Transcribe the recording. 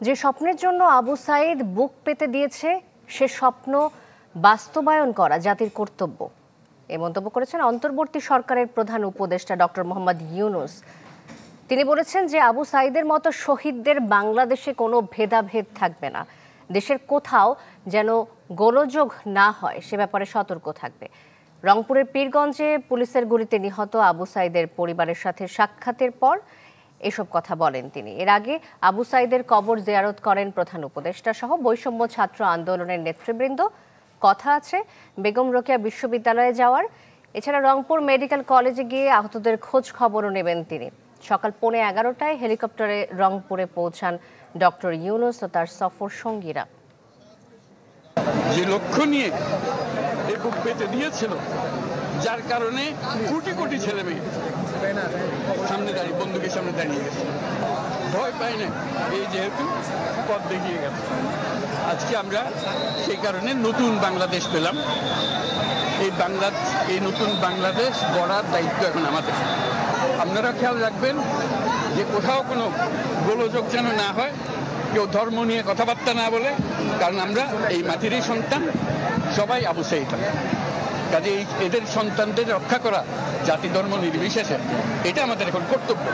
যে স্বপ্নের জন্য আবু সাঈদ বুক পেতে দিয়েছে সে স্বপ্ন বাস্তবায়ন করা জাতির কর্তব্য, এই মন্তব্য করেছেন অন্তর্বর্তী সরকারের প্রধান উপদেষ্টা ডক্টর মোহাম্মদ ইউনূস। তিনি বলেছেন যে আবু সাঈদের মতো শহীদদের বাংলাদেশে কোনো ভেদাভেদ থাকবে না, দেশের কোথাও যেন গোলযোগ না হয় সে ব্যাপারে সতর্ক থাকবে। রংপুরের পীরগঞ্জে পুলিশের গুলিতে নিহত আবু সাঈদের পরিবারের সাথে সাক্ষাতের পর এসব কথা বলেন তিনি। এর আগে আবু সাঈদের কবর জিয়ারত করেন প্রধান উপদেষ্টা সহ বৈষম্য ছাত্র আন্দোলনের নেতৃবৃন্দ। কথা আছে বেগম রোকেয়া বিশ্ববিদ্যালয়ে যাওয়ার। এছাড়া রংপুর মেডিকেল কলেজে গিয়ে আহতদের খোঁজ খবরও নেবেন তিনি। সকাল 11:15টায় হেলিকপ্টারে রংপুরে পৌঁছান ডক্টর ইউনূস ও তার সফর সঙ্গীরা। যে লক্ষ্য নিয়ে এই বুক পেতে দিয়েছিল, যার কারণে কোটি কোটি ছেলে মেয়ে সামনে দাঁড়িয়ে বন্দুকের সামনে দাঁড়িয়ে গেছে, ভয় পায় না। এই যেহেতু পথ দেখিয়ে গেছে, আজকে আমরা সেই কারণে নতুন বাংলাদেশ পেলাম। এই নতুন বাংলাদেশ গড়ার দায়িত্ব এখন আমাদের। আপনারা খেয়াল রাখবেন যে কোথাও কোনো গোলযোগ যেন না হয়, কেউ ধর্ম নিয়ে কথাবার্তা না বলে, কারণ আমরা এই মাটিরই সন্তান, সবাই আবু সাঈদ। কাজে এদের সন্তানদের রক্ষা করা জাতি ধর্ম নির্বিশেষে এটা আমাদের এখন কর্তব্য।